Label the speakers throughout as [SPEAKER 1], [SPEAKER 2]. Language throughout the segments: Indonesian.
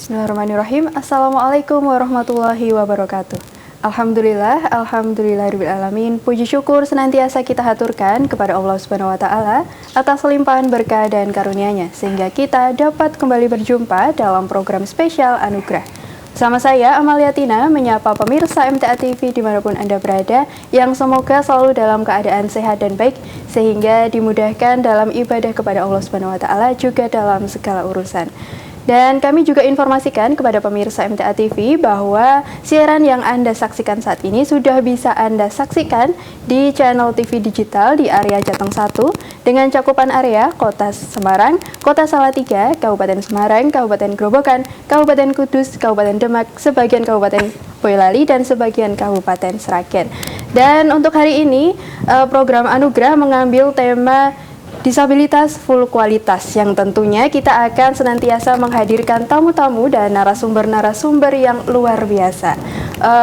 [SPEAKER 1] Bismillahirrahmanirrahim. Assalamualaikum warahmatullahi wabarakatuh. Alhamdulillahirrahmanirrahim. Puji syukur senantiasa kita haturkan kepada Allah Subhanahu wa Ta'ala atas limpahan berkah dan karunia-Nya, sehingga kita dapat kembali berjumpa dalam program spesial Anugerah. Sama saya, Amalia Tina, menyapa pemirsa MTA TV dimanapun Anda berada, yang semoga selalu dalam keadaan sehat dan baik, sehingga dimudahkan dalam ibadah kepada Allah Subhanahu wa Ta'ala, juga dalam segala urusan. Dan kami juga informasikan kepada pemirsa MTA TV bahwa siaran yang Anda saksikan saat ini sudah bisa Anda saksikan di channel TV digital di area Jateng 1 dengan cakupan area Kota Semarang, Kota Salatiga, Kabupaten Semarang, Kabupaten Grobogan, Kabupaten Kudus, Kabupaten Demak, sebagian Kabupaten Boyolali, dan sebagian Kabupaten Sragen. Dan untuk hari ini program Anugerah mengambil tema disabilitas full kualitas, yang tentunya kita akan senantiasa menghadirkan tamu-tamu dan narasumber-narasumber yang luar biasa.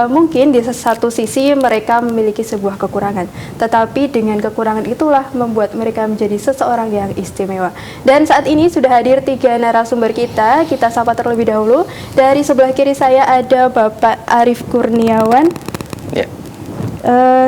[SPEAKER 1] Mungkin di satu sisi mereka memiliki sebuah kekurangan, tetapi dengan kekurangan itulah membuat mereka menjadi seseorang yang istimewa. Dan saat ini sudah hadir 3 narasumber kita sapa terlebih dahulu. Dari sebelah kiri saya ada Bapak Arif Kurniawan,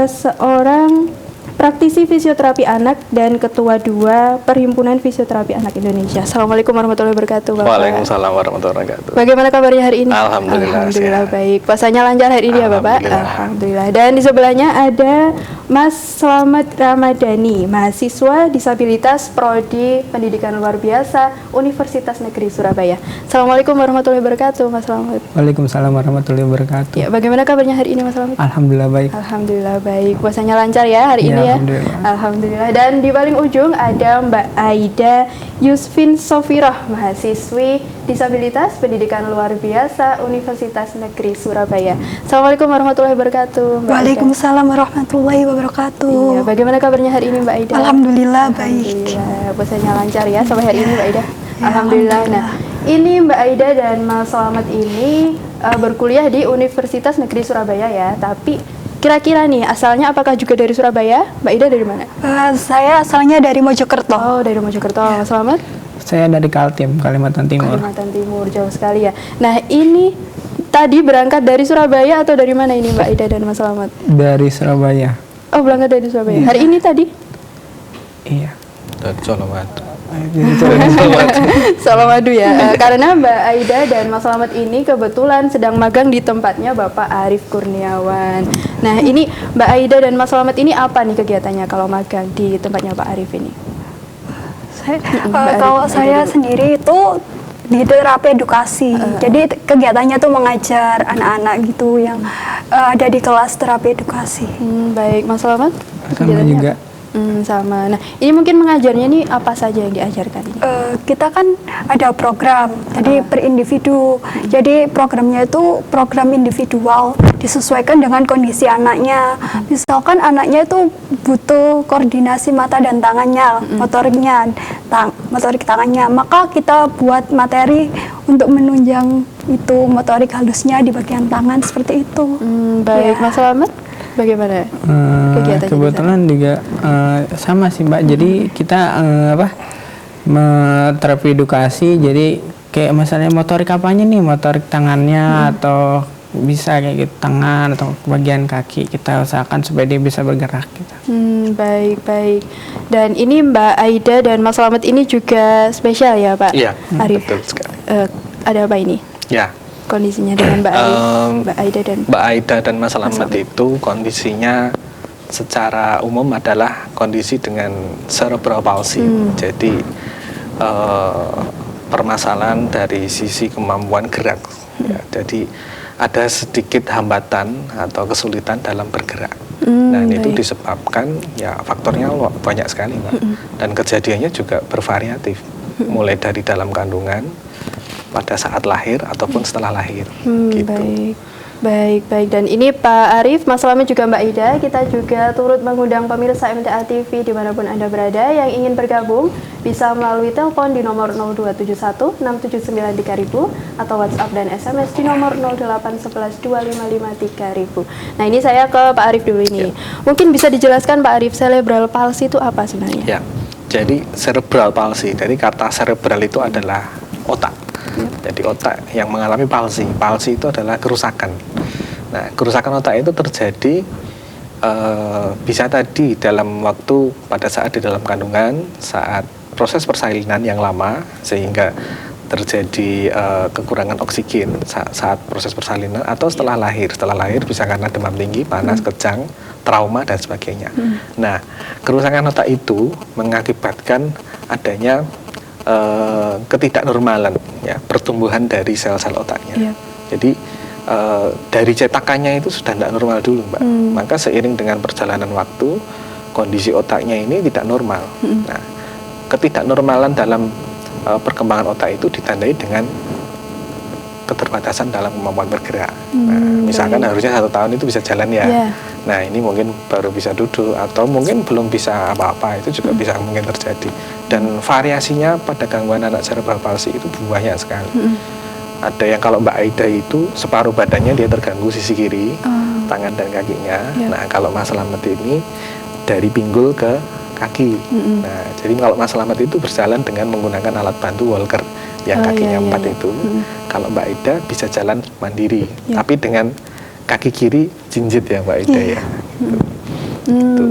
[SPEAKER 1] seorang praktisi fisioterapi anak dan ketua 2 Perhimpunan Fisioterapi Anak Indonesia. Assalamualaikum warahmatullahi wabarakatuh, Bapak.
[SPEAKER 2] Waalaikumsalam warahmatullahi wabarakatuh.
[SPEAKER 1] Bagaimana kabarnya hari ini?
[SPEAKER 2] Alhamdulillah
[SPEAKER 1] baik. Puasanya lancar hari ini ya, Bapak? Alhamdulillah. Dan di sebelahnya ada Mas Slamet Ramadhani, mahasiswa disabilitas Prodi Pendidikan Luar Biasa Universitas Negeri Surabaya. Assalamualaikum warahmatullahi wabarakatuh, Mas Slamet.
[SPEAKER 3] Waalaikumsalam warahmatullahi wabarakatuh.
[SPEAKER 1] Ya, bagaimana kabarnya hari ini, Mas Slamet?
[SPEAKER 3] Alhamdulillah baik.
[SPEAKER 1] Alhamdulillah baik. Puasanya lancar ya hari ini ya? Alhamdulillah. Dan di paling ujung ada Mbak Aida Yusfin Sofirah, mahasiswi disabilitas Pendidikan Luar Biasa Universitas Negeri Surabaya. Assalamualaikum warahmatullahi wabarakatuh, Mbak.
[SPEAKER 4] Waalaikumsalam warahmatullahi wabarakatuh.
[SPEAKER 1] Iya, bagaimana kabarnya hari ini, Mbak Aida?
[SPEAKER 4] Alhamdulillah baik.
[SPEAKER 1] Alhamdulillah. Puasanya lancar ya sampai hari ini, Mbak Aida? Alhamdulillah. Nah, ini Mbak Aida dan Mas Slamet ini berkuliah di Universitas Negeri Surabaya ya, tapi kira-kira nih, asalnya apakah juga dari Surabaya? Mbak Ida dari mana?
[SPEAKER 4] Saya asalnya dari Mojokerto.
[SPEAKER 1] Oh, dari Mojokerto. Mas Slamet?
[SPEAKER 3] Saya dari Kaltim, Kalimantan Timur.
[SPEAKER 1] Kalimantan Timur, jauh sekali ya. Nah, ini tadi berangkat dari Surabaya atau dari mana ini, Mbak Ida dan Mas Slamet?
[SPEAKER 3] Dari Surabaya.
[SPEAKER 1] Oh, berangkat dari Surabaya. Hari ini tadi?
[SPEAKER 3] Iya.
[SPEAKER 2] Dari Colomadu.
[SPEAKER 1] Salawadu ya. Karena Mbak Aida dan Mas Slamet ini kebetulan sedang magang di tempatnya Bapak Arif Kurniawan. Nah, ini Mbak Aida dan Mas Slamet ini apa nih kegiatannya kalau magang di tempatnya Pak Arif ini?
[SPEAKER 4] Kalau saya sendiri itu di terapi edukasi. Jadi kegiatannya tuh mengajar anak-anak gitu yang ada di kelas terapi edukasi.
[SPEAKER 1] Baik, Mas Slamet?
[SPEAKER 3] Sama juga.
[SPEAKER 1] Sama. Nah, ini mungkin mengajarnya nih apa saja yang diajarkan ini?
[SPEAKER 4] Kita kan ada program, jadi per individu. Jadi programnya itu program individual, disesuaikan dengan kondisi anaknya. Misalkan anaknya itu butuh koordinasi mata dan tangannya, motorik tangannya, maka kita buat materi untuk menunjang itu motorik halusnya di bagian tangan seperti itu.
[SPEAKER 1] Baik, Mas Slamet? Bagaimana kegiatannya?
[SPEAKER 3] Kebetulan juga sama sih, Mbak. Jadi kita terapi edukasi. Jadi kayak misalnya motorik apanya nih, motorik tangannya atau bisa kayak gitu, tangan atau bagian kaki kita usahakan supaya dia bisa bergerak gitu.
[SPEAKER 1] Baik. Dan ini Mbak Aida dan Mas Slamet ini juga spesial ya, Pak?
[SPEAKER 2] Iya,
[SPEAKER 1] Arif.
[SPEAKER 2] betul sekali.
[SPEAKER 1] Ada apa ini?
[SPEAKER 2] Ya.
[SPEAKER 1] Kondisinya dengan Mbak Arif, Mbak Aida dan
[SPEAKER 2] Mas Slamet itu kondisinya secara umum adalah kondisi dengan cerebral palsy. Jadi permasalahan dari sisi kemampuan gerak. Ya, jadi ada sedikit hambatan atau kesulitan dalam bergerak. Nah, itu disebabkan ya faktornya banyak sekali, Mbak. Dan kejadiannya juga bervariatif. Mulai dari dalam kandungan, pada saat lahir ataupun setelah lahir. Gitu.
[SPEAKER 1] Baik. Dan ini Pak Arif, Mas Slamet juga Mbak Ida, kita juga turut mengundang pemirsa MTA TV dimanapun Anda berada yang ingin bergabung, bisa melalui telepon di nomor 0271 679 3000 atau WhatsApp dan SMS di nomor 0811 255 3000. Nah, ini saya ke Pak Arif dulu ini. Mungkin bisa dijelaskan Pak Arif, cerebral palsy itu apa sebenarnya?
[SPEAKER 2] Ya, jadi cerebral palsy, dari kata cerebral itu adalah otak. Jadi di otak yang mengalami palsi. Palsi itu adalah kerusakan. Nah, kerusakan otak itu terjadi bisa tadi dalam waktu pada saat di dalam kandungan, saat proses persalinan yang lama sehingga terjadi kekurangan oksigen saat proses persalinan, atau setelah lahir. Setelah lahir bisa karena demam tinggi, panas, kejang, trauma dan sebagainya. Nah, kerusakan otak itu mengakibatkan adanya ketidaknormalan ya, pertumbuhan dari sel-sel otaknya. Jadi dari cetakannya itu sudah tidak normal dulu, Mbak. Maka seiring dengan perjalanan waktu, kondisi otaknya ini tidak normal. Nah, ketidaknormalan dalam perkembangan otak itu ditandai dengan keterbatasan dalam kemampuan bergerak. Nah, misalkan harusnya 1 tahun itu bisa jalan ya. Nah, ini mungkin baru bisa duduk atau mungkin belum bisa apa-apa, itu juga bisa mungkin terjadi. Dan variasinya pada gangguan anak cerebral palsy itu banyak sekali. Ada yang kalau Mbak Aida itu separuh badannya dia terganggu sisi kiri, tangan dan kakinya. Nah, kalau Mas Slamet ini dari pinggul ke kaki. Nah, jadi kalau Mas Slamet itu berjalan dengan menggunakan alat bantu walker yang kakinya 4 itu. Kalau Mbak Aida bisa jalan mandiri, tapi dengan kaki kiri jinjit ya Mbak Aida ya.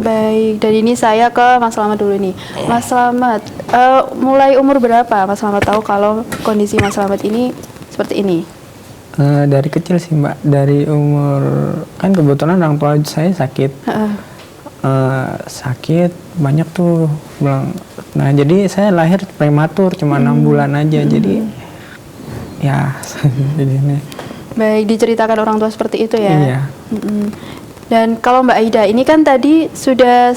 [SPEAKER 1] Baik, dan ini saya ke Mas Slamet dulu nih. Mas Slamet, mulai umur berapa Mas Slamet tahu kalau kondisi Mas Slamet ini seperti ini?
[SPEAKER 3] Dari kecil sih Mbak, dari umur, kan kebetulan orang tua saya sakit. Sakit banyak tuh bilang. Nah, jadi saya lahir prematur cuma 6 bulan aja. Jadi ya jadi ini.
[SPEAKER 1] Baik, diceritakan orang tua seperti itu ya.
[SPEAKER 3] Iya.
[SPEAKER 1] Dan kalau Mbak Aida, ini kan tadi sudah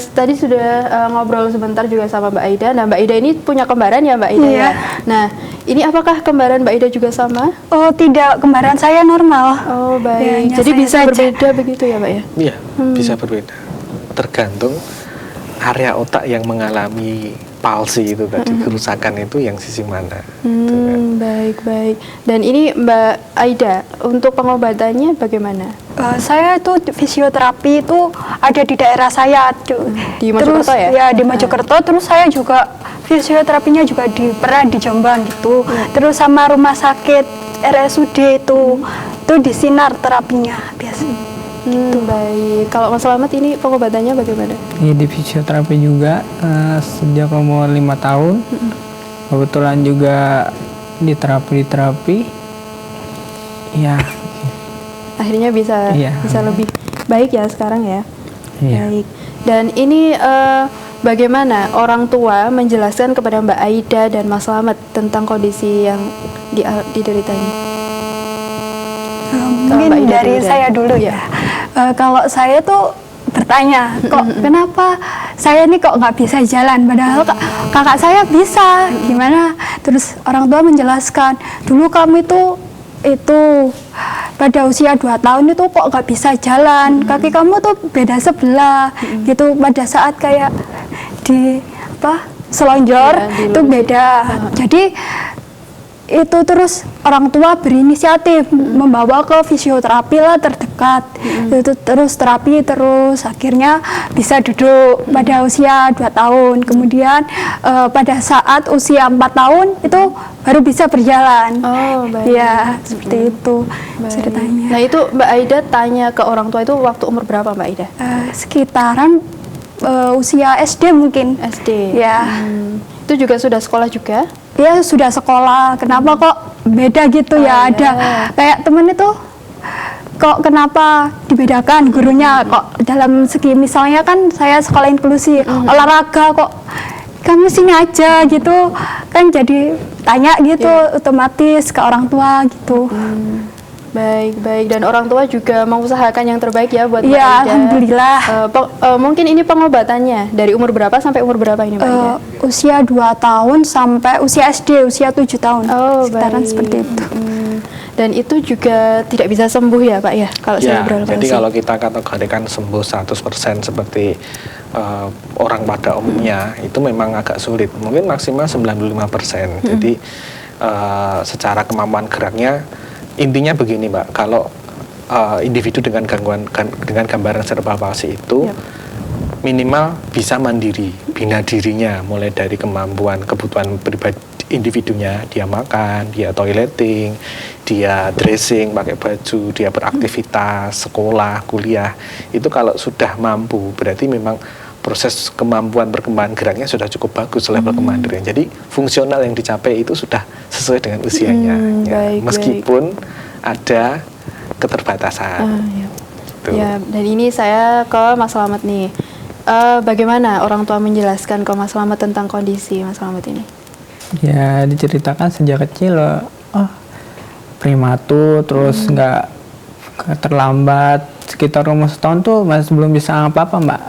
[SPEAKER 1] ngobrol sebentar juga sama Mbak Aida. Nah, Mbak Aida ini punya kembaran ya Mbak Aida ya. Nah, ini apakah kembaran Mbak Aida juga sama?
[SPEAKER 4] Oh tidak, kembaran saya normal.
[SPEAKER 1] Oh baik,
[SPEAKER 4] Ya,
[SPEAKER 1] jadi
[SPEAKER 4] saya
[SPEAKER 1] bisa
[SPEAKER 4] saja.
[SPEAKER 1] berbeda begitu ya Mbak ya?
[SPEAKER 2] Iya, bisa berbeda. Tergantung area otak yang mengalami palsi itu tadi, kerusakan itu yang sisi mana. Gitu kan.
[SPEAKER 1] Baik. Dan ini Mbak Aida, untuk pengobatannya bagaimana?
[SPEAKER 4] Saya itu fisioterapi itu ada di daerah saya.
[SPEAKER 1] Di Mojokerto
[SPEAKER 4] terus,
[SPEAKER 1] ya?
[SPEAKER 4] Di Mojokerto. Terus saya juga fisioterapinya juga pernah di Jombang gitu. Terus sama rumah sakit RSUD itu di Sinar terapinya biasa.
[SPEAKER 1] Baik. Kalau Mas Slamet ini pengobatannya bagaimana?
[SPEAKER 3] Iya, di fisioterapi juga sejak umur 5 tahun. Kebetulan juga di terapi. Ya.
[SPEAKER 1] Akhirnya bisa lebih baik ya sekarang ya.
[SPEAKER 3] Iya.
[SPEAKER 1] Baik. Dan ini bagaimana orang tua menjelaskan kepada Mbak Aida dan Mas Slamet tentang kondisi yang dideritanya?
[SPEAKER 4] Mungkin
[SPEAKER 1] Mbak Ida
[SPEAKER 4] dari
[SPEAKER 1] dulu
[SPEAKER 4] saya dulu ya. Kalau saya tuh bertanya, kok kenapa saya nih kok nggak bisa jalan, padahal kakak saya bisa, gimana? Terus orang tua menjelaskan, dulu kamu itu pada usia 2 tahun itu kok nggak bisa jalan, kaki kamu tuh beda sebelah, gitu. Pada saat kayak di selonjor itu beda. Jadi itu terus orang tua berinisiatif membawa ke fisioterapi lah terdekat. Itu terus terapi terus akhirnya bisa duduk pada usia 2 tahun. Kemudian pada saat usia 4 tahun itu baru bisa berjalan.
[SPEAKER 1] Oh, baik.
[SPEAKER 4] Ya, seperti itu ceritanya.
[SPEAKER 1] Nah, itu Mbak Aida tanya ke orang tua itu waktu umur berapa Mbak Aida?
[SPEAKER 4] Sekitaran usia SD mungkin.
[SPEAKER 1] SD.
[SPEAKER 4] Ya.
[SPEAKER 1] Itu juga sudah sekolah juga?
[SPEAKER 4] Dia sudah sekolah, kenapa kok beda gitu ya? Ada kayak temen itu kok kenapa dibedakan gurunya, kok dalam segi misalnya kan saya sekolah inklusi, olahraga kok kamu sini aja gitu kan, jadi tanya gitu otomatis ke orang tua gitu.
[SPEAKER 1] Baik. Dan orang tua juga mengusahakan yang terbaik ya buat Mbak
[SPEAKER 4] Iya,
[SPEAKER 1] Aida.
[SPEAKER 4] alhamdulillah.
[SPEAKER 1] Mungkin ini pengobatannya dari umur berapa sampai umur berapa ini Mbak Aida?
[SPEAKER 4] Usia 2 tahun sampai usia SD, usia 7 tahun.
[SPEAKER 1] Oh,
[SPEAKER 4] sekitaran
[SPEAKER 1] baik.
[SPEAKER 4] seperti itu.
[SPEAKER 1] Dan itu juga tidak bisa sembuh ya Pak ya? Kalau
[SPEAKER 2] Ya,
[SPEAKER 1] cerebral
[SPEAKER 2] jadi
[SPEAKER 1] palsy.
[SPEAKER 2] kalau kita kategorikan sembuh 100% seperti orang pada umumnya, itu memang agak sulit. Mungkin maksimal 95%. Jadi secara kemampuan geraknya, intinya begini Mbak, kalau individu dengan dengan gambaran cerebral palsy itu minimal bisa mandiri, bina dirinya, mulai dari kemampuan kebutuhan pribadi individunya, dia makan, dia toileting, dia dressing, pakai baju, dia beraktivitas, sekolah, kuliah. Itu kalau sudah mampu, berarti memang proses kemampuan perkembangan geraknya sudah cukup bagus level kemandirian. Jadi fungsional yang dicapai itu sudah sesuai dengan usianya. Meskipun ada keterbatasan.
[SPEAKER 1] Ya. Ya, dan ini saya ke Mas Slamet nih. Bagaimana orang tua menjelaskan ke Mas Slamet tentang kondisi Mas Slamet ini?
[SPEAKER 3] Ya diceritakan sejak kecil loh, prematur, terus nggak terlambat, sekitar umur setahun tuh masih belum bisa apa-apa Mbak.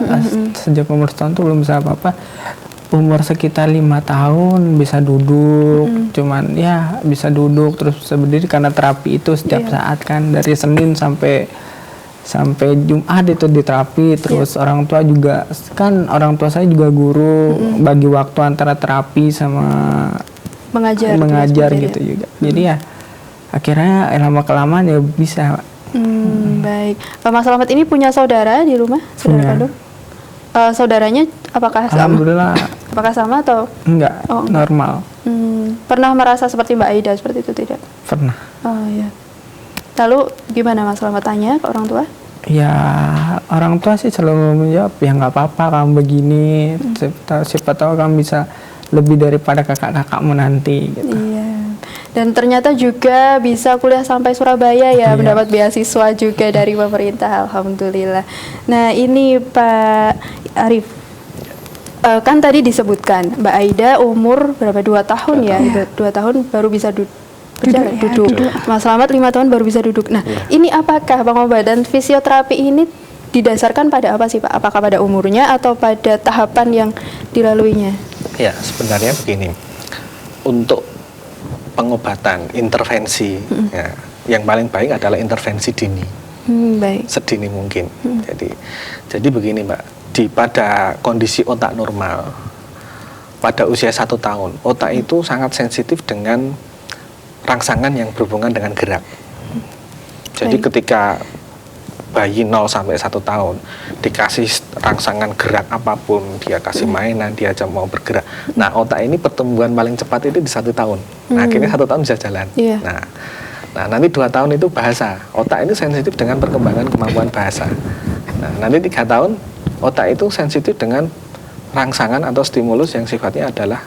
[SPEAKER 3] Sejak umur setahun tuh belum bisa apa-apa. Umur sekitar 5 tahun bisa duduk, cuman ya bisa duduk terus bisa berdiri karena terapi itu setiap saat kan, dari Senin sampai Jumat itu di terapi. Terus orang tua juga kan, orang tua saya juga guru, bagi waktu antara terapi sama mengajar gitu juga. Jadi ya akhirnya lama kelamaan ya bisa.
[SPEAKER 1] Baik, Mas Slamet ini punya saudara di rumah, saudara kandung? Saudaranya apakah sama?
[SPEAKER 3] Alhamdulillah.
[SPEAKER 1] Apakah sama atau
[SPEAKER 3] enggak? Normal.
[SPEAKER 1] Pernah merasa seperti Mbak Aida seperti itu tidak?
[SPEAKER 3] Pernah.
[SPEAKER 1] Oh ya. Lalu gimana Mas Slamet tanya ke orang tua?
[SPEAKER 3] Ya orang tua sih selalu menjawab, ya nggak apa-apa kamu begini, siapa tahu kamu bisa lebih daripada kakak-kakakmu nanti gitu.
[SPEAKER 1] Iya. Dan ternyata juga bisa kuliah sampai Surabaya ya, mendapat beasiswa juga dari pemerintah, alhamdulillah. Nah ini Pak Arif, kan tadi disebutkan Mbak Aida umur berapa, 2 tahun ya, 2 tahun baru bisa duduk. Mas Slamet 5 tahun baru bisa duduk. Nah, ini apakah pengobatan fisioterapi ini didasarkan pada apa sih Pak? Apakah pada umurnya atau pada tahapan yang dilaluinya?
[SPEAKER 2] Ya, sebenarnya begini. Untuk pengobatan, intervensi, ya, yang paling baik adalah intervensi dini.
[SPEAKER 1] Baik.
[SPEAKER 2] Sedini mungkin. Jadi begini Mbak, pada kondisi otak normal, pada usia 1 tahun, otak itu sangat sensitif dengan rangsangan yang berhubungan dengan gerak. Jadi ketika bayi 0 sampai 1 tahun dikasih rangsangan gerak apapun, dia kasih mainan, dia aja mau bergerak. Nah, otak ini pertumbuhan paling cepat itu di 1 tahun. Nah, akhirnya 1 tahun bisa jalan. Nah, nanti 2 tahun itu bahasa. Otak ini sensitif dengan perkembangan kemampuan bahasa. Nah, nanti 3 tahun otak itu sensitif dengan rangsangan atau stimulus yang sifatnya adalah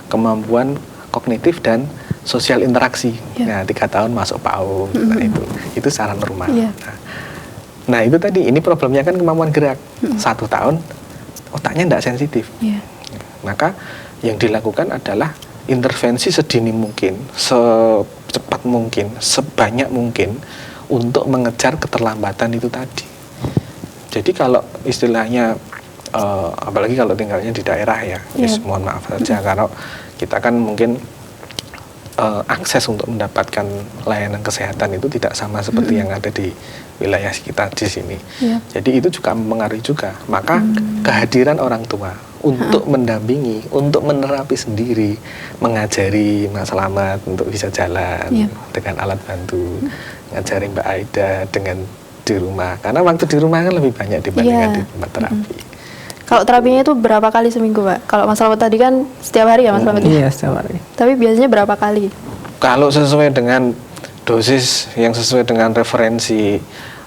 [SPEAKER 2] kemampuan kognitif dan sosial interaksi. Nah, 3 tahun masuk PAUD. Nah, itu secara normal. Nah, itu tadi, ini problemnya kan kemampuan gerak. 1 tahun otaknya tidak sensitif. Maka yang dilakukan adalah intervensi sedini mungkin, secepat mungkin, sebanyak mungkin untuk mengejar keterlambatan itu tadi. Jadi kalau istilahnya apalagi kalau tinggalnya di daerah ya, mohon maaf saja, kalau kita kan mungkin akses untuk mendapatkan layanan kesehatan itu tidak sama seperti yang ada di wilayah kita di sini. Jadi itu juga mempengaruhi juga. Maka kehadiran orang tua untuk mendampingi, untuk menerapi sendiri, mengajari Mas Slamet untuk bisa jalan dengan alat bantu, ngajari Mbak Aida dengan di rumah. Karena waktu di rumah kan lebih banyak dibandingkan di tempat terapi.
[SPEAKER 1] Kalau terapinya itu berapa kali seminggu Pak? Kalau Mas Slamet tadi kan setiap hari ya Mas Slamet?
[SPEAKER 3] Iya, setiap hari.
[SPEAKER 1] Tapi biasanya berapa kali?
[SPEAKER 2] Kalau sesuai dengan dosis yang sesuai dengan referensi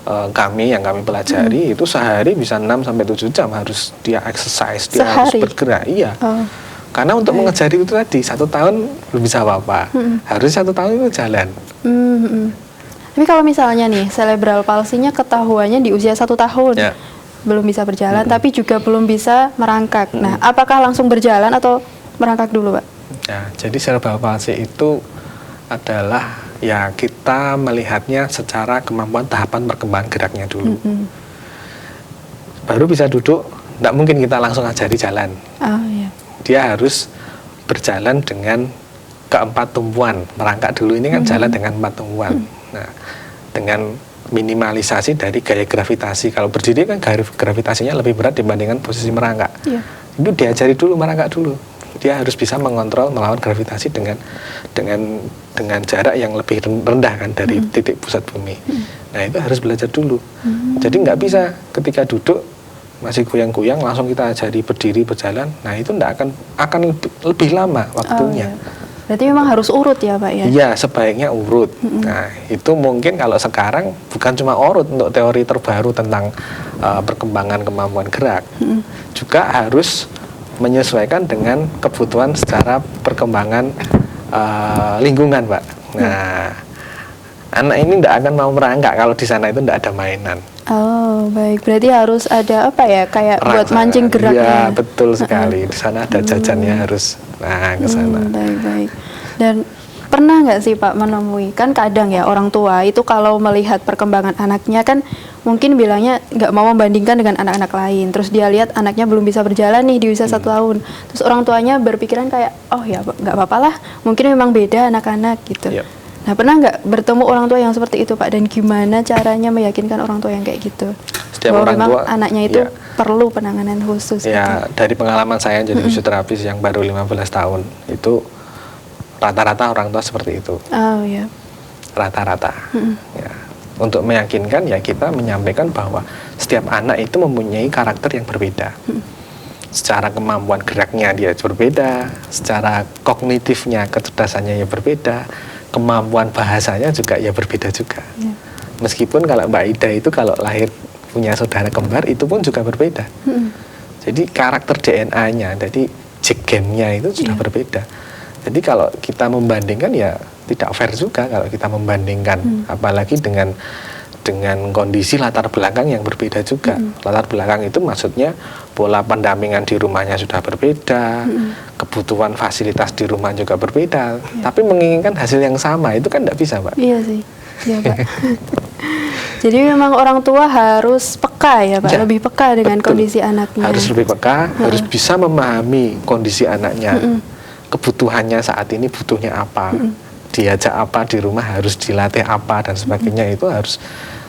[SPEAKER 2] kami yang kami pelajari, itu sehari bisa 6-7 jam harus dia exercise, dia harus bergerak. Iya. Karena untuk mengejar itu tadi 1 tahun belum bisa apa-apa. Harus 1 tahun itu jalan.
[SPEAKER 1] Tapi kalau misalnya nih cerebral palsinya ketahuannya di usia 1 tahun. Belum bisa berjalan, tapi juga belum bisa merangkak. Nah, apakah langsung berjalan atau merangkak dulu, Pak?
[SPEAKER 2] Ya, jadi cerebral palsi itu adalah ya kita melihatnya secara kemampuan tahapan perkembangan geraknya dulu. Baru bisa duduk, tidak mungkin kita langsung ajari jalan. Dia harus berjalan dengan keempat tumpuan, merangkak dulu ini kan jalan dengan 4 tumpuan. Nah, dengan minimalisasi dari gaya gravitasi. Kalau berdiri kan gaya gravitasinya lebih berat dibandingkan posisi merangkak. Itu diajari dulu merangkak dulu. Dia harus bisa mengontrol melawan gravitasi dengan jarak yang lebih rendah kan dari titik pusat bumi. Nah, itu harus belajar dulu. Jadi nggak bisa ketika duduk masih goyang-goyang langsung kita ajari berdiri berjalan. Nah, itu akan lebih lama waktunya.
[SPEAKER 1] Berarti memang harus urut ya Pak ya?
[SPEAKER 2] Iya, sebaiknya urut. Nah, itu mungkin kalau sekarang bukan cuma urut untuk teori terbaru tentang perkembangan kemampuan gerak, juga harus menyesuaikan dengan kebutuhan secara perkembangan lingkungan, Pak. Nah, anak ini tidak akan mau merangkak kalau di sana itu tidak ada mainan.
[SPEAKER 1] Oh, baik. Berarti harus ada apa ya? Kayak buat
[SPEAKER 2] Rasa,
[SPEAKER 1] mancing geraknya.
[SPEAKER 2] Iya, betul sekali. Di sana ada jajannya harus ke sana.
[SPEAKER 1] Baik. Dan pernah nggak sih Pak menemui, kan kadang ya orang tua itu kalau melihat perkembangan anaknya kan mungkin bilangnya nggak mau membandingkan dengan anak-anak lain. Terus dia lihat anaknya belum bisa berjalan nih di usia 1 tahun. Terus orang tuanya berpikiran kayak, oh ya nggak apa-apa lah, mungkin memang beda anak-anak gitu.
[SPEAKER 2] Yep.
[SPEAKER 1] Nah, pernah nggak bertemu orang tua yang seperti itu Pak? Dan gimana caranya meyakinkan orang tua yang kayak gitu?
[SPEAKER 2] Setiap
[SPEAKER 1] bahwa
[SPEAKER 2] orang
[SPEAKER 1] memang
[SPEAKER 2] tua,
[SPEAKER 1] anaknya itu
[SPEAKER 2] ya.
[SPEAKER 1] perlu penanganan khusus.
[SPEAKER 2] Ya,
[SPEAKER 1] gitu.
[SPEAKER 2] dari pengalaman saya jadi fisioterapis yang baru 15 tahun, itu rata-rata orang tua seperti itu.
[SPEAKER 1] Oh ya.
[SPEAKER 2] Rata-rata. Ya. Untuk meyakinkan ya kita menyampaikan bahwa setiap anak itu mempunyai karakter yang berbeda. Secara kemampuan geraknya dia berbeda, secara kognitifnya, kecerdasannya ya berbeda, kemampuan bahasanya juga ya berbeda juga.
[SPEAKER 1] Ya.
[SPEAKER 2] Meskipun kalau Mbak Ida itu kalau lahir punya saudara kembar itu pun juga berbeda. Jadi karakter DNA-nya, jadi gennya itu sudah berbeda. Jadi kalau kita membandingkan ya tidak fair juga kalau kita membandingkan, apalagi dengan kondisi latar belakang yang berbeda juga. Latar belakang itu maksudnya pola pendampingan di rumahnya sudah berbeda, kebutuhan fasilitas di rumah juga berbeda, tapi menginginkan hasil yang sama itu kan tidak bisa, Pak.
[SPEAKER 1] Iya sih, iya Pak. Jadi memang orang tua harus peka ya Pak,
[SPEAKER 2] Ya,
[SPEAKER 1] lebih peka dengan
[SPEAKER 2] betul.
[SPEAKER 1] kondisi anaknya.
[SPEAKER 2] Harus lebih peka, harus bisa memahami kondisi anaknya, kebutuhannya saat ini butuhnya apa, diajak apa di rumah, harus dilatih apa dan sebagainya, itu harus.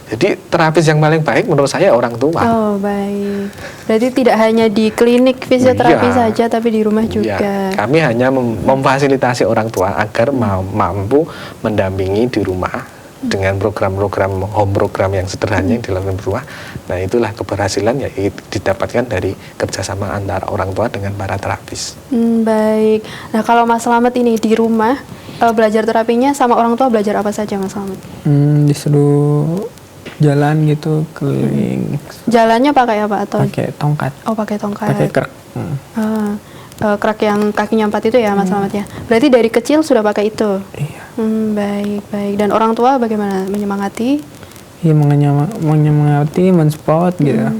[SPEAKER 2] Jadi terapis yang paling baik menurut saya orang tua.
[SPEAKER 1] Oh baik, berarti tidak hanya di klinik fisioterapi
[SPEAKER 2] Iya.
[SPEAKER 1] saja, tapi di rumah
[SPEAKER 2] Iya,
[SPEAKER 1] juga.
[SPEAKER 2] kami hanya memfasilitasi orang tua agar mampu mendampingi di rumah dengan program-program home program yang sederhana yang dilakukan di rumah. Nah, itulah keberhasilan ya didapatkan dari kerjasama antara orang tua dengan para terapis.
[SPEAKER 1] Baik. Nah kalau Mas Slamet ini di rumah belajar terapinya sama orang tua belajar apa saja Mas Slamet?
[SPEAKER 3] Disuruh jalan gitu keliling
[SPEAKER 1] Jalannya pakai apa atau?
[SPEAKER 3] pakai tongkat,
[SPEAKER 1] Oh pakai tongkat.
[SPEAKER 3] pakai krek.
[SPEAKER 1] Kerak yang kakinya 4 itu ya Mas Slamet ya. Berarti dari kecil sudah pakai itu.
[SPEAKER 3] Iya.
[SPEAKER 1] Baik. Dan orang tua bagaimana menyemangati?
[SPEAKER 3] Iya, menyemangati, mensupport gitu.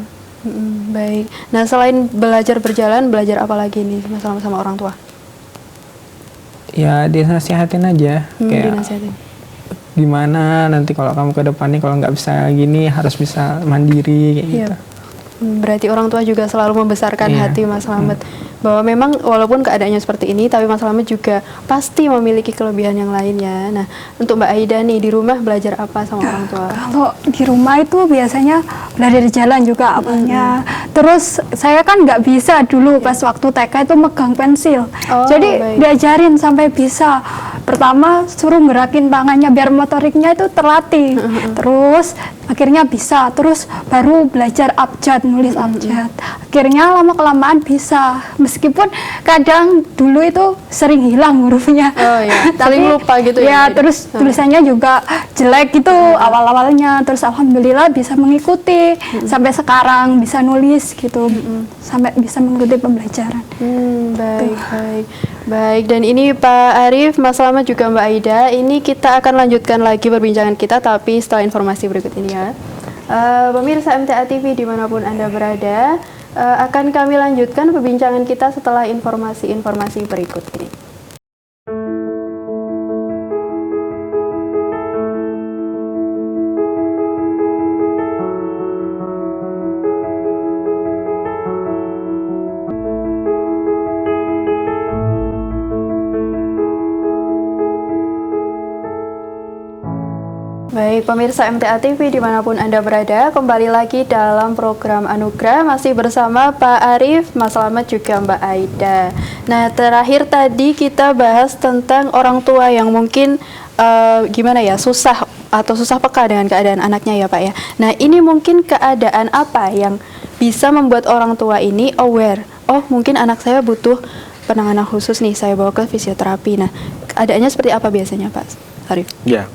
[SPEAKER 1] Baik. Nah selain belajar berjalan, belajar apa lagi nih Mas Slamet sama orang tua?
[SPEAKER 3] Ya dinasihatin aja kayak
[SPEAKER 1] Dinasihatin.
[SPEAKER 3] gimana nanti kalau kamu ke depannya kalau nggak bisa gini harus bisa mandiri kayak gitu.
[SPEAKER 1] Iya. Berarti orang tua juga selalu membesarkan
[SPEAKER 3] Iya.
[SPEAKER 1] hati Mas Slamet bahwa memang walaupun keadaannya seperti ini, tapi Mas Slamet juga pasti memiliki kelebihan yang lainnya. Nah, untuk Mbak Aida nih di rumah belajar apa sama orang tua?
[SPEAKER 4] Kalau di rumah itu biasanya belajar jalan juga awalnya. Terus saya kan nggak bisa dulu pas waktu TK itu megang pensil.
[SPEAKER 1] Oh,
[SPEAKER 4] Jadi
[SPEAKER 1] baik.
[SPEAKER 4] diajarin sampai bisa. Pertama suruh gerakin tangannya biar motoriknya itu terlatih. Terus akhirnya bisa. Terus baru belajar abjad, nulis abjad. Akhirnya lama-kelamaan bisa. Meskipun kadang dulu itu sering hilang hurufnya.
[SPEAKER 1] Oh iya, saling lupa gitu ya,
[SPEAKER 4] ya.
[SPEAKER 1] Mbak Ida?
[SPEAKER 4] Terus tulisannya juga jelek gitu awal-awalnya. Terus alhamdulillah bisa mengikuti sampai sekarang bisa nulis gitu. Sampai bisa mengikuti pembelajaran.
[SPEAKER 1] Baik. Dan ini Pak Arif, Mas Slamet juga Mbak Aida. Ini kita akan lanjutkan lagi perbincangan kita, tapi setelah informasi berikut ini ya. Pemirsa MTA TV dimanapun Anda berada, akan kami lanjutkan perbincangan kita setelah informasi-informasi berikut ini. Baik, pemirsa MTA TV dimanapun Anda berada, kembali lagi dalam program Anugerah, masih bersama Pak Arif, Mas Slamet juga Mbak Aida. Nah, terakhir tadi kita bahas tentang orang tua yang mungkin gimana ya, susah peka dengan keadaan anaknya ya Pak ya. Nah, ini mungkin keadaan apa yang bisa membuat orang tua ini aware, oh mungkin anak saya butuh penanganan khusus nih, saya bawa ke fisioterapi. Nah, keadaannya seperti apa biasanya Pak Arif?
[SPEAKER 2] Ya,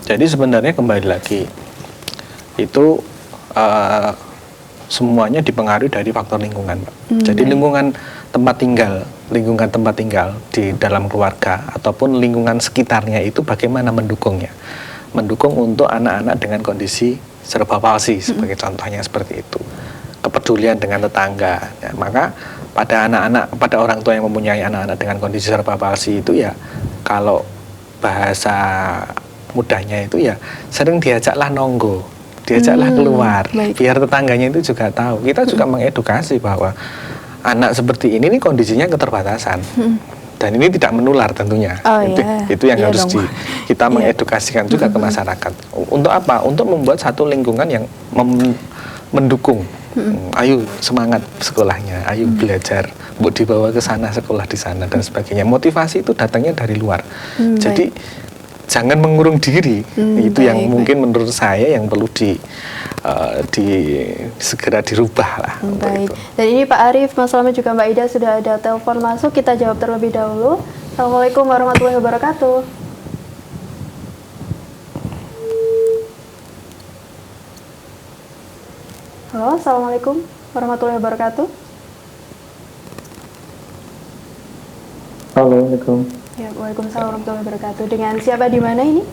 [SPEAKER 2] jadi sebenarnya kembali lagi itu semuanya dipengaruhi dari faktor lingkungan, Pak. Jadi lingkungan tempat tinggal di dalam keluarga ataupun lingkungan sekitarnya itu bagaimana mendukungnya, mendukung untuk anak-anak dengan kondisi serba palsi sebagai contohnya seperti itu, kepedulian dengan tetangga. Ya, maka pada orang tua yang mempunyai anak-anak dengan kondisi serba palsi itu ya, kalau bahasa mudahnya itu ya sering diajaklah nonggo, diajaklah keluar, biar tetangganya itu juga tahu. Kita juga mengedukasi bahwa anak seperti ini nih kondisinya keterbatasan, dan ini tidak menular tentunya. Itu yang harus kita mengedukasikan juga ke masyarakat. Untuk apa? Untuk membuat satu lingkungan yang mendukung. Ayo semangat sekolahnya, ayo belajar, mau dibawa ke sana sekolah di sana dan sebagainya. Motivasi itu datangnya dari luar. Jadi jangan mengurung diri. Itu yang mungkin menurut saya yang perlu segera dirubah lah.
[SPEAKER 1] Baik. Dan ini Pak Arif, Mas Slamet juga Mbak Ida sudah ada telepon masuk, kita jawab terlebih dahulu. Assalamualaikum warahmatullahi wabarakatuh. Halo, Assalamualaikum warahmatullahi wabarakatuh.
[SPEAKER 5] Assalamualaikum.
[SPEAKER 1] Ya, waalaikumsalam warahmatullahi wabarakatuh. Dengan siapa di mana ini?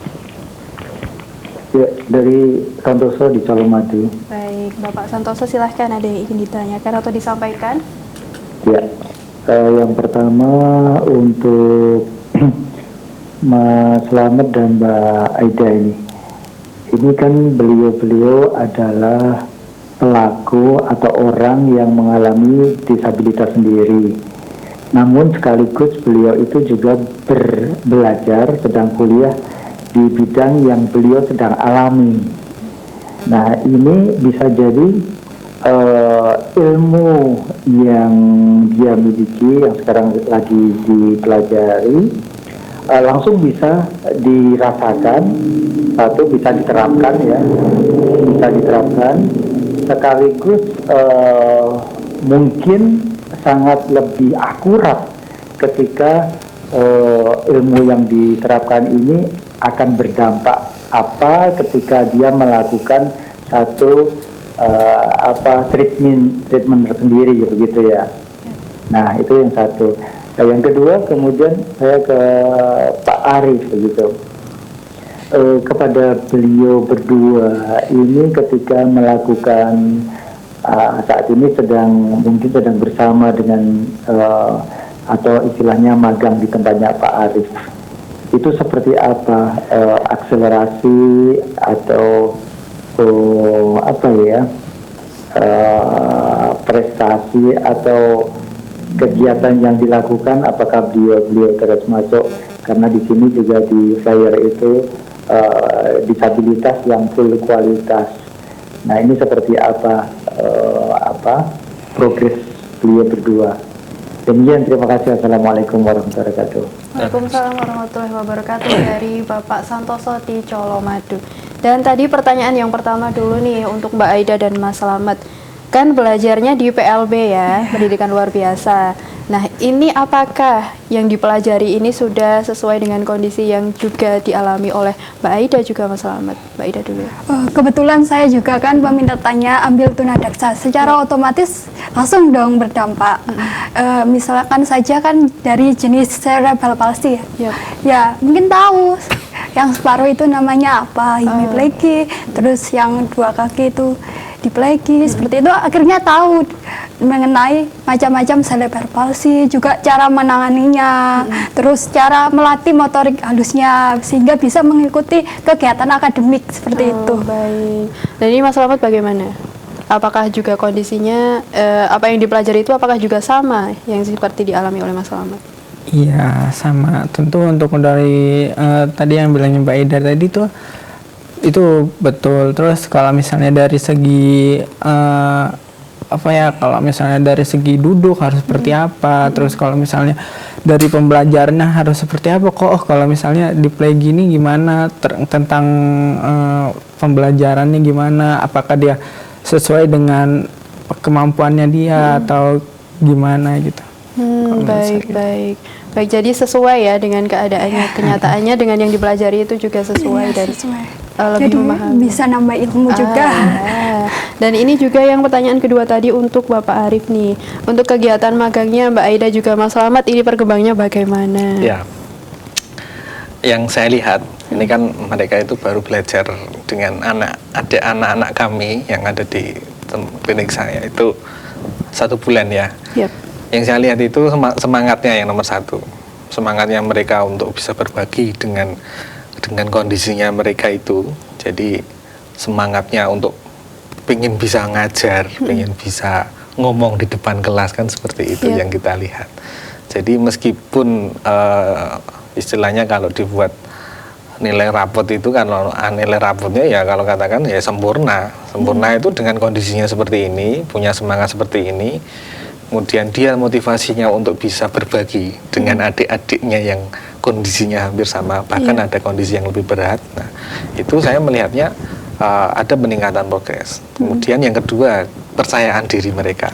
[SPEAKER 5] Ya, dari Santoso di Colomadu.
[SPEAKER 1] Baik, Bapak Santoso, silahkan, ada yang ingin ditanyakan atau disampaikan?
[SPEAKER 5] Ya, yang pertama untuk Mas Slamet dan Mbak Aida ini. Ini kan beliau adalah pelaku atau orang yang mengalami disabilitas sendiri. Namun sekaligus beliau itu juga belajar, sedang kuliah di bidang yang beliau sedang alami. Nah, ini bisa jadi ilmu yang dia miliki, yang sekarang lagi dipelajari, langsung bisa dirasakan, atau bisa diterapkan ya, bisa diterapkan, sekaligus mungkin sangat lebih akurat ketika ilmu yang diterapkan ini akan berdampak apa ketika dia melakukan satu treatment tersendiri begitu ya. Nah, itu yang satu. Nah, yang kedua kemudian saya ke Pak Arif begitu. Kepada beliau berdua ini ketika melakukan saat ini mungkin sedang bersama dengan atau istilahnya magang di tempatnya Pak Arif, itu seperti apa akselerasi atau prestasi atau kegiatan yang dilakukan, apakah beliau terus masuk, karena di sini juga di flyer itu disabilitas yang full kualitas. Nah, ini seperti apa progres beliau berdua. Demikian, terima kasih. Assalamualaikum warahmatullahi wabarakatuh.
[SPEAKER 1] Waalaikumsalam warahmatullahi wabarakatuh dari Bapak Santoso di Colomadu. Dan tadi pertanyaan yang pertama dulu nih untuk Mbak Aida dan Mas Slamet. Kan belajarnya di PLB ya, pendidikan luar biasa. Nah, ini apakah yang dipelajari ini sudah sesuai dengan kondisi yang juga dialami oleh Mbak Aida juga Mas Slamet? Mbak Aida dulu.
[SPEAKER 4] Kebetulan saya juga kan peminatnya ambil tunadaksa, secara otomatis langsung dong berdampak. Misalkan saja kan dari jenis cerebral palsy ya. Ya, mungkin tahu yang separuh itu namanya apa, hemiplegi, terus yang dua kaki itu diplegi, seperti itu akhirnya tahu mengenai macam-macam cerebral palsy, juga cara menanganinya, terus cara melatih motorik halusnya sehingga bisa mengikuti kegiatan akademik seperti itu.
[SPEAKER 1] Baik. Dan ini Mas Slamet bagaimana? Apakah juga kondisinya apa yang dipelajari itu apakah juga sama yang seperti dialami oleh Mas Slamet?
[SPEAKER 3] Iya, sama. Tentu untuk dari tadi yang bilangnya Mbak Ida tadi tuh itu betul. Terus kalau misalnya dari segi kalau misalnya dari segi duduk harus seperti apa, terus kalau misalnya dari pembelajarannya harus seperti apa, kalau misalnya di play gini gimana tentang pembelajarannya gimana, apakah dia sesuai dengan kemampuannya dia atau gimana gitu. Kalau menurut
[SPEAKER 1] Baik,
[SPEAKER 3] saya.
[SPEAKER 1] baik. Baik, jadi sesuai ya dengan keadaannya, kenyataannya dengan yang dipelajari itu juga sesuai dan
[SPEAKER 4] sesuai.
[SPEAKER 1] lebih
[SPEAKER 4] Jadi
[SPEAKER 1] memahami.
[SPEAKER 4] bisa nambah ilmu juga.
[SPEAKER 1] Dan ini juga yang pertanyaan kedua tadi untuk Bapak Arif nih. Untuk kegiatan magangnya Mbak Aida juga Mas Slamet ini perkembangannya bagaimana?
[SPEAKER 2] Ya, yang saya lihat ini kan mereka itu baru belajar dengan anak-anak kami yang ada di klinik saya itu 1 bulan ya.
[SPEAKER 1] Yap.
[SPEAKER 2] Yang saya lihat itu semangatnya yang nomor 1, semangatnya mereka untuk bisa berbagi dengan kondisinya mereka itu. Jadi semangatnya untuk pengen bisa ngajar, pengen bisa ngomong di depan kelas kan seperti itu yang kita lihat. Jadi meskipun istilahnya kalau dibuat nilai rapot itu kan nilai rapotnya ya kalau katakan ya sempurna itu dengan kondisinya seperti ini, punya semangat seperti ini, kemudian dia motivasinya untuk bisa berbagi dengan adik-adiknya yang kondisinya hampir sama, bahkan ada kondisi yang lebih berat. Nah, itu saya melihatnya ada peningkatan progres. Kemudian yang kedua, kepercayaan diri mereka.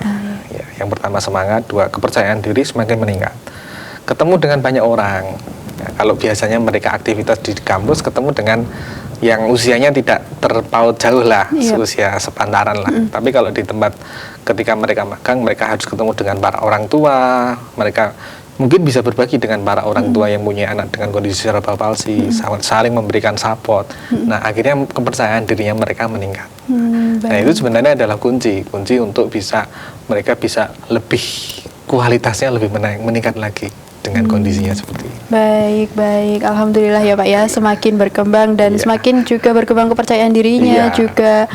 [SPEAKER 2] Ya, yang pertama semangat, 2 kepercayaan diri semakin meningkat. Ketemu dengan banyak orang. Ya, kalau biasanya mereka aktivitas di kampus ketemu dengan yang usianya tidak terpaut jauh lah, usia sepantaran lah. Tapi kalau di tempat ketika mereka magang, mereka harus ketemu dengan para orang tua, mereka mungkin bisa berbagi dengan para orang tua yang punya anak dengan kondisi cerebral palsy, saling memberikan support. Nah, akhirnya kepercayaan dirinya mereka meningkat. Nah, itu sebenarnya adalah kunci untuk mereka bisa lebih kualitasnya lebih meningkat lagi dengan kondisinya seperti ini.
[SPEAKER 1] Baik. Alhamdulillah ya Pak ya, semakin berkembang dan semakin juga berkembang kepercayaan dirinya juga.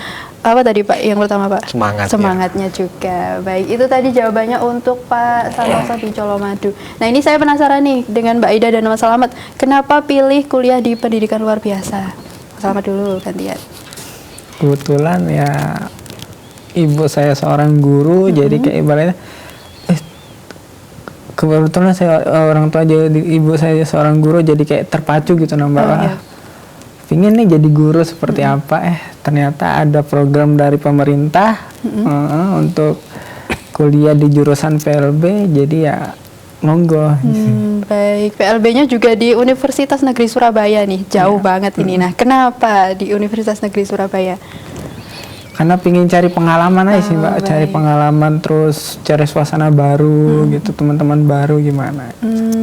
[SPEAKER 1] Apa tadi Pak yang pertama Pak? Semangatnya juga. Baik, itu tadi jawabannya untuk Pak Santoso di Colomadu. Nah, ini saya penasaran nih dengan Mbak Aida dan Mas Slamet, kenapa pilih kuliah di pendidikan luar biasa? Mas Slamet dulu gantian.
[SPEAKER 3] Kebetulan ya ibu saya seorang guru, jadi kayak ibaratnya kebetulan saya orang tua jadi ibu saya seorang guru, jadi kayak terpacu gitu nambah. Pingin nih jadi guru seperti apa, ternyata ada program dari pemerintah untuk kuliah di jurusan PLB, jadi ya monggo.
[SPEAKER 1] Baik, PLB-nya juga di Universitas Negeri Surabaya nih, jauh banget ini. Nah, kenapa di Universitas Negeri Surabaya?
[SPEAKER 3] Karena pingin cari pengalaman aja sih Mbak, cari pengalaman terus cari suasana baru gitu, teman-teman baru gimana.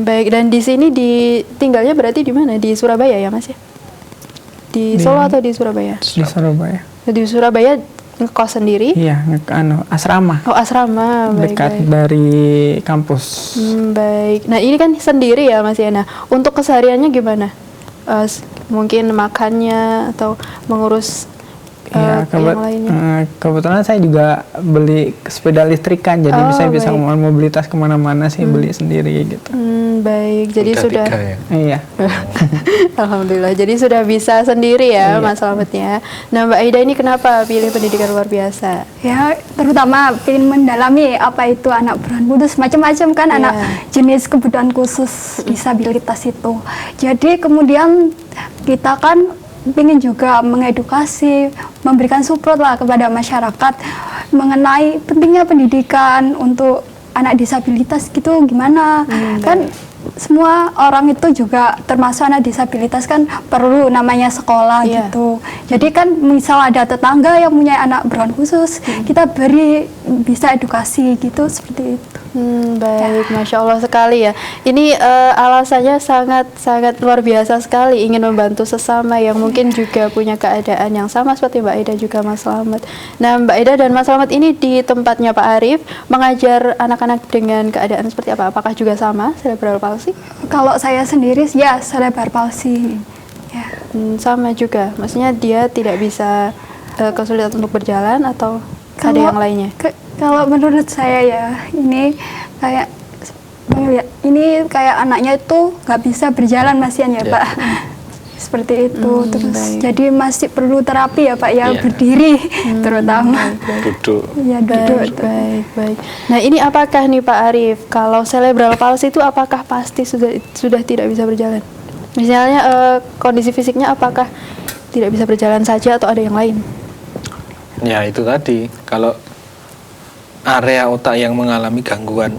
[SPEAKER 1] Baik, dan di sini tinggalnya berarti di mana? Di Surabaya ya Mas ya? Di Solo atau di Surabaya?
[SPEAKER 3] Di Surabaya.
[SPEAKER 1] Di Surabaya ngekos sendiri?
[SPEAKER 3] Iya, asrama.
[SPEAKER 1] Oh, asrama.
[SPEAKER 3] Dekat dari kampus.
[SPEAKER 1] Baik. Nah, ini kan sendiri ya Mas Yana. Untuk kesehariannya gimana? Mungkin makannya atau mengurus
[SPEAKER 3] Iya,
[SPEAKER 1] yang lainnya?
[SPEAKER 3] kebetulan saya juga beli sepeda listrikan, jadi bisa mobilitas kemana-mana sih, beli sendiri gitu.
[SPEAKER 1] Baik, jadi sudah
[SPEAKER 2] 3 ya?
[SPEAKER 3] Iya.
[SPEAKER 1] Alhamdulillah, jadi sudah bisa sendiri ya Mas Slametnya. Nah, Mbak Aida ini kenapa pilih pendidikan luar biasa?
[SPEAKER 4] Ya, terutama ingin mendalami apa itu anak berkebutuhan khusus, macam-macam kan anak jenis kebutuhan khusus disabilitas itu. Jadi kemudian kita kan ingin juga mengedukasi, memberikan support lah kepada masyarakat mengenai pentingnya pendidikan untuk anak disabilitas gitu gimana. Kan semua orang itu juga termasuk anak disabilitas kan perlu namanya sekolah gitu. Jadi kan misal ada tetangga yang punya anak berkebutuhan khusus, kita beri bisa edukasi gitu seperti itu.
[SPEAKER 1] Baik, Masya Allah sekali ya. Ini alasannya sangat luar biasa sekali, ingin membantu sesama yang mungkin juga punya keadaan yang sama seperti Mbak Aida juga Mas Slamet. Nah, Mbak Aida dan Mas Slamet ini di tempatnya Pak Arif mengajar anak-anak dengan keadaan seperti apa? Apakah juga sama cerebral palsy?
[SPEAKER 4] Kalau saya sendiri ya cerebral palsy. Ya.
[SPEAKER 1] Sama juga, maksudnya dia tidak bisa kesulitan untuk berjalan atau ada yang lainnya?
[SPEAKER 4] Kalau menurut saya ya, ini kayak anaknya itu nggak bisa berjalan masian ya Pak. Seperti itu. Terus jadi masih perlu terapi ya Pak ya, berdiri terutama.
[SPEAKER 2] Duduk.
[SPEAKER 4] Ya, duduk.
[SPEAKER 1] Baik. Nah, ini apakah nih Pak Arif, kalau cerebral palsy itu apakah pasti sudah tidak bisa berjalan? Misalnya kondisi fisiknya apakah tidak bisa berjalan saja atau ada yang lain?
[SPEAKER 2] Ya, itu tadi. Kalau area otak yang mengalami gangguan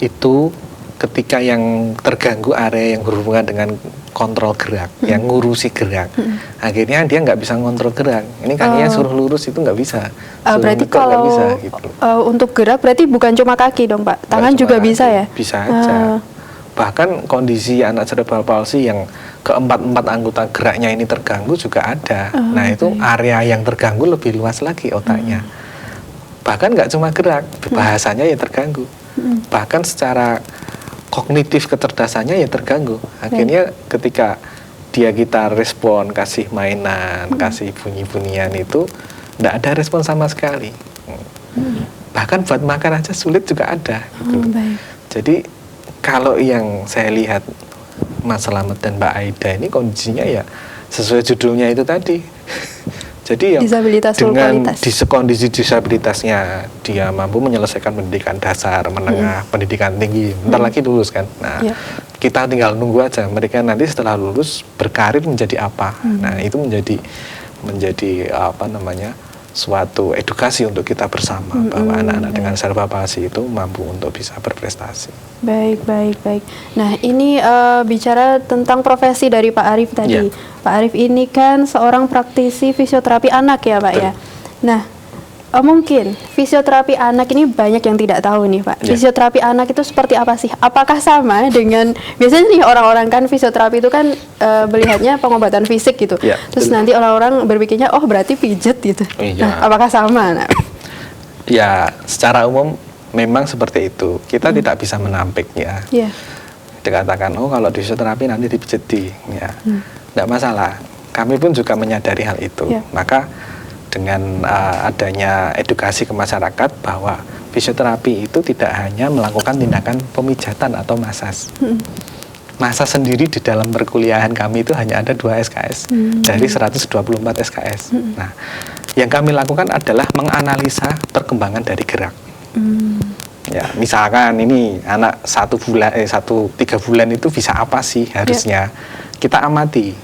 [SPEAKER 2] itu ketika yang terganggu area yang berhubungan dengan kontrol gerak, yang ngurusi gerak, akhirnya dia nggak bisa ngontrol gerak. Ini kakinya suruh lurus itu nggak bisa.
[SPEAKER 1] Berarti
[SPEAKER 2] nekuk nggak
[SPEAKER 1] kalau
[SPEAKER 2] bisa, gitu.
[SPEAKER 1] Untuk gerak berarti bukan cuma kaki dong Pak, tangan
[SPEAKER 2] Nggak
[SPEAKER 1] juga
[SPEAKER 2] cuma
[SPEAKER 1] bisa
[SPEAKER 2] kaki,
[SPEAKER 1] ya?
[SPEAKER 2] Bisa aja. Bahkan kondisi anak cerebral palsy yang keempat-empat anggota geraknya ini terganggu juga ada. Nah itu area yang terganggu lebih luas lagi otaknya. Bahkan nggak cuma gerak, bahasanya ya terganggu. Bahkan secara kognitif kecerdasannya ya terganggu. Akhirnya ketika kita respon, kasih mainan, kasih bunyi-bunyian itu nggak ada respon sama sekali. Bahkan buat makan aja sulit juga ada. Gitu.
[SPEAKER 1] Baik.
[SPEAKER 2] Jadi kalau yang saya lihat Mas Slamet dan Mbak Aida ini kondisinya ya sesuai judulnya itu tadi. Jadi yang
[SPEAKER 1] Disabilitas
[SPEAKER 2] dengan
[SPEAKER 1] kualitas.
[SPEAKER 2] kondisi disabilitasnya dia mampu menyelesaikan pendidikan dasar, menengah, pendidikan tinggi, bentar lagi lulus kan. Nah, kita tinggal nunggu aja mereka nanti setelah lulus berkarir menjadi apa. Nah, itu menjadi apa namanya? Suatu edukasi untuk kita bersama bahwa anak-anak dengan cerebral palsy itu mampu untuk bisa berprestasi.
[SPEAKER 1] Baik. Nah ini bicara tentang profesi dari Pak Arief tadi. Pak Arief ini kan seorang praktisi fisioterapi anak ya Pak ya. Nah mungkin fisioterapi anak ini banyak yang tidak tahu nih Pak. Fisioterapi anak itu seperti apa sih? Apakah sama dengan biasanya nih orang-orang kan fisioterapi itu kan melihatnya pengobatan fisik gitu. Terus nanti orang-orang berpikirnya oh berarti pijet gitu. Nah, apakah sama? Nah.
[SPEAKER 2] Ya secara umum memang seperti itu. Kita tidak bisa menampik ya. Dikatakan oh kalau di fisioterapi nanti dipijeti ya. Tidak masalah. Kami pun juga menyadari hal itu. Maka dengan adanya edukasi ke masyarakat bahwa fisioterapi itu tidak hanya melakukan tindakan pemijatan atau masas. Masas sendiri di dalam perkuliahan kami itu hanya ada 2 SKS dari 124 SKS. Nah, yang kami lakukan adalah menganalisa perkembangan dari gerak. Ya, misalkan ini anak 3 bulan itu bisa apa sih harusnya kita amati.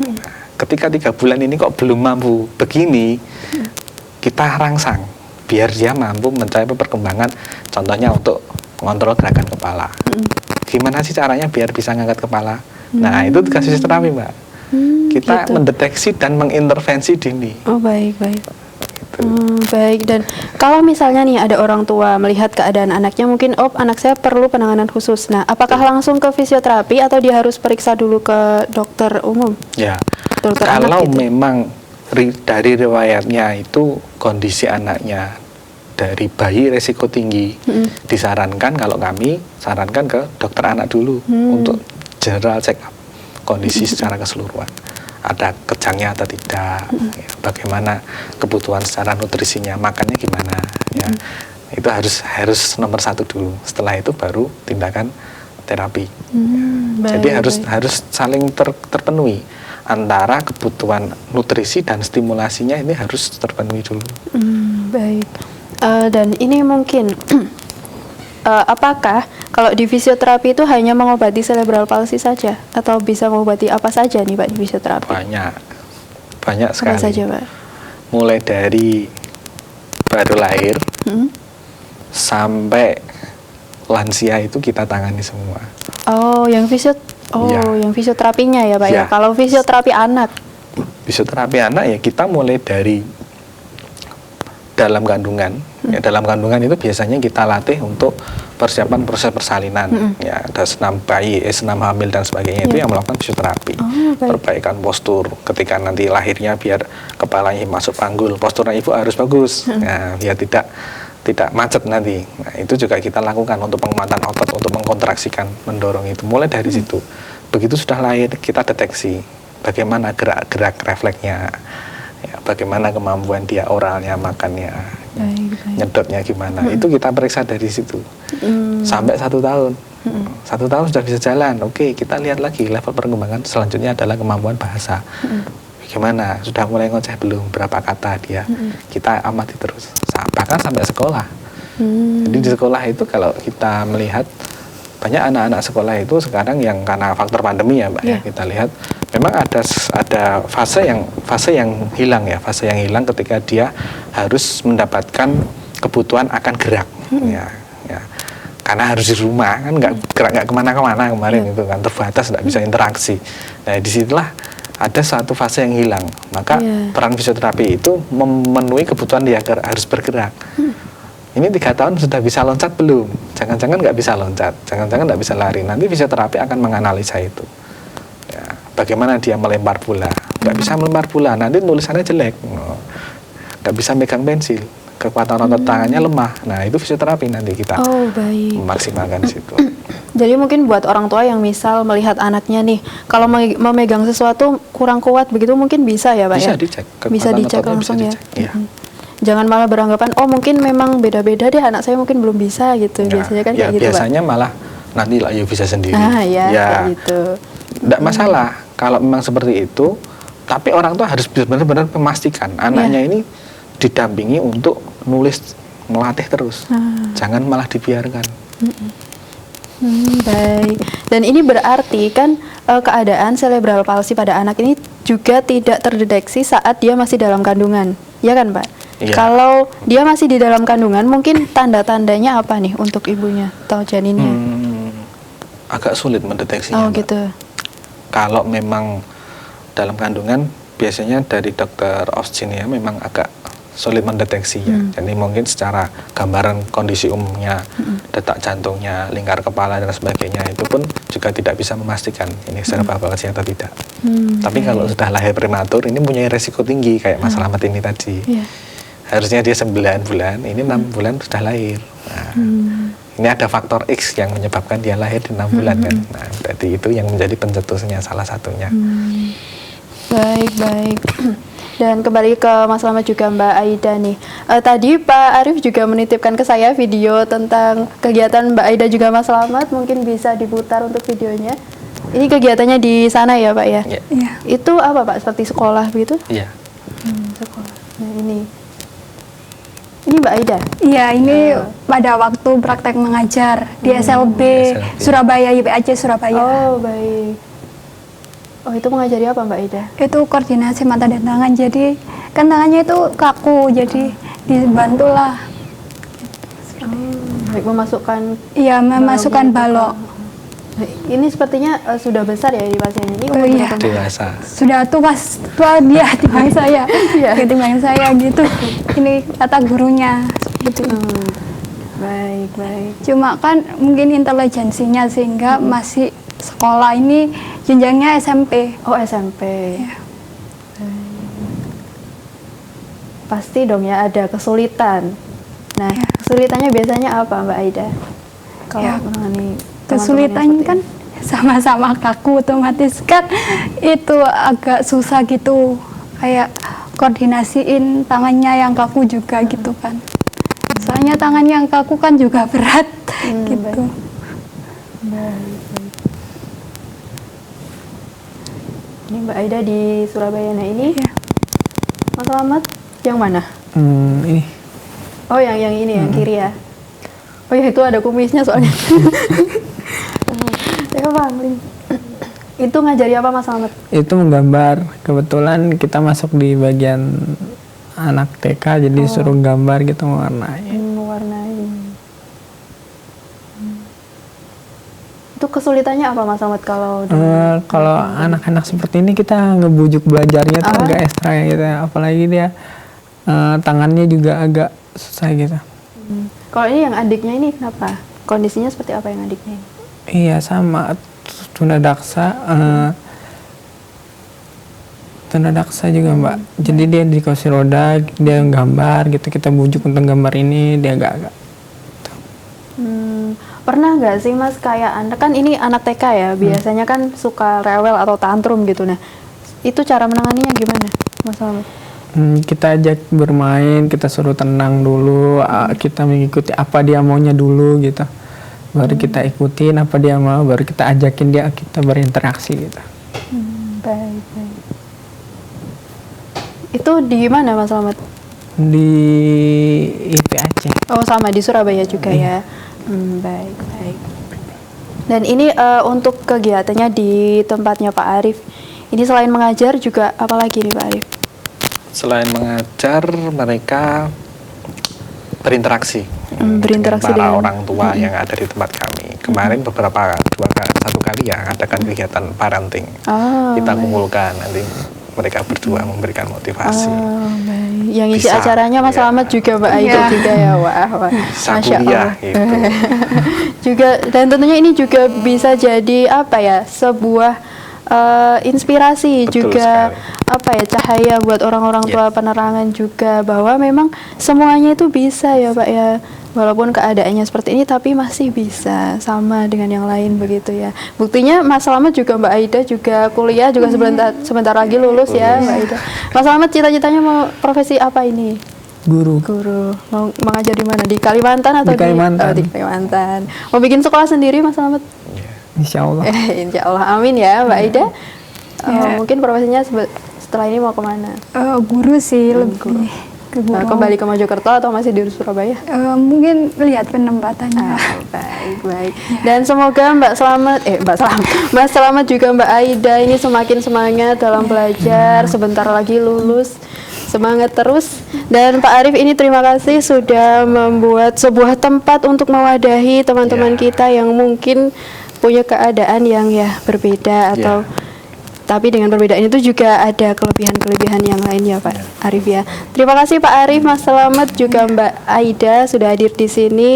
[SPEAKER 2] Ketika 3 bulan ini kok belum mampu begini, kita rangsang biar dia mampu mencapai perkembangan, contohnya untuk ngontrol gerakan kepala. Gimana sih caranya biar bisa ngangkat kepala? Nah itu tugas fisioterapi Mbak. Kita mendeteksi dan mengintervensi dini.
[SPEAKER 1] Oh baik. Baik, dan kalau misalnya nih ada orang tua melihat keadaan anaknya mungkin anak saya perlu penanganan khusus. Nah, apakah langsung ke fisioterapi atau dia harus periksa dulu ke dokter umum?
[SPEAKER 2] Ya.
[SPEAKER 1] Dokter
[SPEAKER 2] kalau
[SPEAKER 1] anak gitu.
[SPEAKER 2] Memang dari riwayatnya itu kondisi anaknya dari bayi resiko tinggi, disarankan kalau kami sarankan ke dokter anak dulu untuk general check up kondisi secara keseluruhan. Ada kejangnya atau tidak, ya, bagaimana kebutuhan secara nutrisinya, makannya gimana, ya itu harus nomor 1 dulu. Setelah itu baru tindakan terapi. Jadi harus saling terpenuhi antara kebutuhan nutrisi dan stimulasinya ini harus terpenuhi dulu.
[SPEAKER 1] Baik. Dan ini mungkin apakah kalau di fisioterapi itu hanya mengobati cerebral palsy saja atau bisa mengobati apa saja nih Pak di fisioterapi?
[SPEAKER 2] Banyak sekali.
[SPEAKER 1] Apa saja Pak? Mulai
[SPEAKER 2] dari baru lahir sampai lansia itu kita tangani semua.
[SPEAKER 1] Oh, yang fisioterapinya ya Pak ya. Kalau fisioterapi anak?
[SPEAKER 2] Fisioterapi anak ya kita mulai dari dalam kandungan. Ya, dalam kandungan itu biasanya kita latih untuk persiapan proses persalinan. Ya, ada senam bayi, senam hamil dan sebagainya itu yang melakukan fisioterapi. Perbaikan postur ketika nanti lahirnya biar kepalanya masuk panggul, posturnya ibu harus bagus. Nah, biar tidak macet nanti. Nah, itu juga kita lakukan untuk penguatan otot, untuk mengkontraksikan, mendorong itu. Mulai dari situ. Begitu sudah lahir kita deteksi bagaimana gerak-gerak refleksnya. Ya, bagaimana kemampuan dia oralnya, makannya, nyedotnya gimana, itu kita periksa dari situ sampai 1 tahun. 1 tahun sudah bisa jalan, oke, kita lihat lagi level perkembangan selanjutnya adalah kemampuan bahasa. Gimana, sudah mulai ngoceh belum, berapa kata dia, kita amati terus, bahkan sampai sekolah. Jadi di sekolah itu kalau kita melihat banyak anak-anak sekolah itu sekarang yang karena faktor pandemi ya Mbak ya, kita lihat memang ada fase yang hilang ya, fase yang hilang ketika dia harus mendapatkan kebutuhan akan gerak ya. karena harus di rumah kan nggak kemana-kemana kemarin itu kan terbatas, nggak bisa interaksi. Nah disitulah ada satu fase yang hilang, maka peran fisioterapi itu memenuhi kebutuhan dia harus bergerak. Ini 3 tahun sudah bisa loncat belum? Jangan-jangan nggak bisa loncat, jangan-jangan nggak bisa lari. Nanti fisioterapi akan menganalisa itu. Ya, bagaimana dia melempar bola? Nggak bisa melempar bola, nanti tulisannya jelek. Nggak bisa megang pensil, kekuatan otot tangannya lemah. Nah itu fisioterapi nanti kita memaksimalkan situ.
[SPEAKER 1] Jadi mungkin buat orang tua yang misal melihat anaknya nih, kalau memegang sesuatu kurang kuat begitu mungkin bisa ya Pak
[SPEAKER 2] bisa
[SPEAKER 1] ya?
[SPEAKER 2] Dicek.
[SPEAKER 1] Bisa dicek langsung
[SPEAKER 2] bisa
[SPEAKER 1] ya?
[SPEAKER 2] Iya.
[SPEAKER 1] Jangan malah beranggapan, oh mungkin memang beda-beda deh anak saya mungkin belum bisa gitu. Biasanya kan kayak gitu
[SPEAKER 2] biasanya
[SPEAKER 1] Pak.
[SPEAKER 2] malah nanti lah ya bisa sendiri.
[SPEAKER 1] Ya. Kayak gitu.
[SPEAKER 2] Nggak masalah kalau memang seperti itu, tapi orang tua harus benar-benar memastikan anaknya ini didampingi untuk nulis, melatih terus. Jangan malah dibiarkan.
[SPEAKER 1] Baik. Dan ini berarti kan keadaan cerebral palsy pada anak ini juga tidak terdeteksi saat dia masih dalam kandungan, ya kan Pak?
[SPEAKER 2] Iya.
[SPEAKER 1] Kalau dia masih di dalam kandungan, mungkin tanda-tandanya apa nih untuk ibunya atau janinnya?
[SPEAKER 2] Agak sulit mendeteksinya.
[SPEAKER 1] Oh gitu.
[SPEAKER 2] Kalau memang dalam kandungan, biasanya dari dokter obstetria memang agak sulit mendeteksinya. Jadi mungkin secara gambaran kondisi umumnya, detak jantungnya, lingkar kepala dan sebagainya itu pun juga tidak bisa memastikan ini cerebral palsy atau tidak. Tapi kalau sudah lahir prematur, ini punya resiko tinggi kayak Mas Slamet ini tadi. Harusnya dia 9 bulan, ini 6 bulan sudah lahir. Nah, ini ada faktor X yang menyebabkan dia lahir di 6 bulan kan. Nah, berarti itu yang menjadi pencetusnya salah satunya.
[SPEAKER 1] Baik. Dan kembali ke Mas Slamet juga Mbak Aida nih. Tadi Pak Arief juga menitipkan ke saya video tentang kegiatan Mbak Aida juga Mas Slamet. Mungkin bisa diputar untuk videonya. Ini kegiatannya di sana ya Pak ya?
[SPEAKER 4] Iya.
[SPEAKER 1] Itu apa Pak? Seperti sekolah begitu?
[SPEAKER 2] Iya.
[SPEAKER 1] Sekolah. Nah ini Mbak Aida?
[SPEAKER 4] Iya, ini pada waktu praktek mengajar di SLB Surabaya, YPAC Surabaya.
[SPEAKER 1] Oh, baik. Oh, itu mengajari apa Mbak Aida?
[SPEAKER 4] Itu koordinasi mata dan tangan, jadi kan tangannya itu kaku, jadi dibantulah.
[SPEAKER 1] Baik, memasukkan.
[SPEAKER 4] Iya, memasukkan balok.
[SPEAKER 1] Ini sepertinya sudah besar ya ini pasiennya. Ini umur
[SPEAKER 4] Iya.
[SPEAKER 1] berapa?
[SPEAKER 2] Dewasa.
[SPEAKER 4] Sudah tua dia timbang saya, timbang saya gitu. Ini kata gurunya seperti itu.
[SPEAKER 1] Baik.
[SPEAKER 4] Cuma kan mungkin intelijensinya sehingga masih sekolah, ini jenjangnya SMP.
[SPEAKER 1] Oh, SMP.
[SPEAKER 4] Ya.
[SPEAKER 1] Pasti dong ya ada kesulitan. Nah, kesulitannya biasanya apa Mbak Aida? Kalau menangani
[SPEAKER 4] kesulitan kan sama-sama kaku, otomatis kan itu agak susah gitu, kayak koordinasiin tangannya yang kaku juga gitu kan, soalnya tangan yang kaku kan juga berat gitu.
[SPEAKER 1] Baik. Ini Mbak Aida di Surabaya. Nah ini Mas Slamet yang mana?
[SPEAKER 3] Ini.
[SPEAKER 1] Oh yang ini yang kiri ya. Oh ya itu ada kumisnya soalnya. Ya Bang, itu ngajari apa Mas Slamet?
[SPEAKER 3] Itu menggambar. Kebetulan kita masuk di bagian anak TK, jadi suruh gambar gitu, mewarnai.
[SPEAKER 1] Mewarnai. Itu kesulitannya apa Mas Slamet kalau
[SPEAKER 3] kalau anak-anak seperti ini kita ngebujuk belajarnya tuh agak ekstra ya gitu. Apalagi dia tangannya juga agak susah gitu.
[SPEAKER 1] Kalau ini yang adiknya ini kenapa? Kondisinya seperti apa yang adiknya ini?
[SPEAKER 3] Iya sama tunadaksa, tunadaksa juga Mbak. Jadi dia di kursi roda, dia gambar gitu, kita bujuk untuk gambar ini, dia agak-agak.
[SPEAKER 1] Pernah nggak sih Mas kayak anak kan ini anak TK ya, biasanya kan suka rewel atau tantrum gitu. Nah itu cara menanganinya gimana Mas Slamet?
[SPEAKER 3] Kita ajak bermain, kita suruh tenang dulu, kita mengikuti apa dia maunya dulu gitu. Baru kita ikutin apa dia mau, baru kita ajakin dia, kita berinteraksi gitu.
[SPEAKER 1] Baik. Itu di mana Mas Slamet?
[SPEAKER 3] Di YPAC.
[SPEAKER 1] Oh sama di Surabaya juga ya. Baik. Dan ini untuk kegiatannya di tempatnya Pak Arief. Ini selain mengajar juga apa lagi nih Pak Arief?
[SPEAKER 2] Selain mengajar, mereka berinteraksi.
[SPEAKER 1] berinteraksi
[SPEAKER 2] para
[SPEAKER 1] dengan
[SPEAKER 2] orang tua yang ada di tempat kami. Kemarin satu kali ya adakan kegiatan parenting. Kita kumpulkan nanti mereka berdua memberikan motivasi.
[SPEAKER 1] Baik. Yang isi
[SPEAKER 2] Bisa,
[SPEAKER 1] acaranya Mas
[SPEAKER 2] ya.
[SPEAKER 1] Slamet juga Mbak Aida juga ya, wah.
[SPEAKER 2] Bisa
[SPEAKER 1] Masya
[SPEAKER 2] kuliah,
[SPEAKER 1] Allah.
[SPEAKER 2] gitu.
[SPEAKER 1] Juga dan tentunya ini juga bisa jadi apa ya, sebuah inspirasi,
[SPEAKER 2] Betul
[SPEAKER 1] juga
[SPEAKER 2] sekali.
[SPEAKER 1] apa ya, cahaya buat orang-orang tua,
[SPEAKER 2] Ya.
[SPEAKER 1] penerangan juga bahwa memang semuanya itu bisa ya Pak ya, walaupun keadaannya seperti ini tapi masih bisa sama dengan yang lain begitu ya. Buktinya Mas Slamet juga Mbak Aida juga kuliah juga sebentar lagi lulus ya Mbak Aida. Mas Slamet cita-citanya mau profesi apa ini?
[SPEAKER 3] Guru.
[SPEAKER 1] Guru. Mau mengajar di mana? Di Kalimantan atau
[SPEAKER 3] Di Kalimantan.
[SPEAKER 1] di Kalimantan. Mau bikin sekolah sendiri Mas Slamet?
[SPEAKER 3] Insya Allah.
[SPEAKER 1] Insya Allah, amin ya Mbak Aida.
[SPEAKER 4] Ya.
[SPEAKER 1] Mungkin profesinya setelah ini mau kemana?
[SPEAKER 4] Guru sih lebih ke guru.
[SPEAKER 1] Kembali ke Mojokerto atau masih di Surabaya?
[SPEAKER 4] Mungkin lihat penempatannya.
[SPEAKER 1] Baik. Dan semoga Mas Slamet juga Mbak Aida ini semakin semangat dalam belajar, sebentar lagi lulus. Semangat terus. Dan Pak Arief ini terima kasih sudah membuat sebuah tempat untuk mewadahi teman-teman kita yang mungkin punya keadaan yang ya berbeda atau tapi dengan perbedaan itu juga ada kelebihan-kelebihan yang lain ya Pak Arief ya. Terima kasih Pak Arief, Mas Slamet juga Mbak Aida sudah hadir di sini.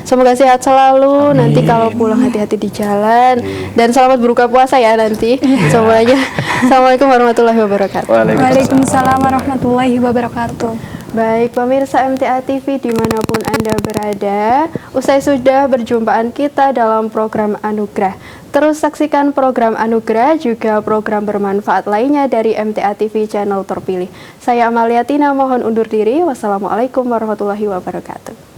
[SPEAKER 1] Semoga sehat selalu. Nanti kalau pulang hati-hati di jalan dan selamat berbuka puasa ya nanti semuanya. Assalamualaikum warahmatullahi wabarakatuh.
[SPEAKER 4] Waalaikumsalam warahmatullahi wabarakatuh.
[SPEAKER 1] Baik pemirsa MTA TV dimanapun Anda berada, usai sudah berjumpaan kita dalam program Anugerah. Terus saksikan program Anugerah juga program bermanfaat lainnya dari MTA TV channel terpilih. Saya Amalia Tina mohon undur diri. Wassalamualaikum warahmatullahi wabarakatuh.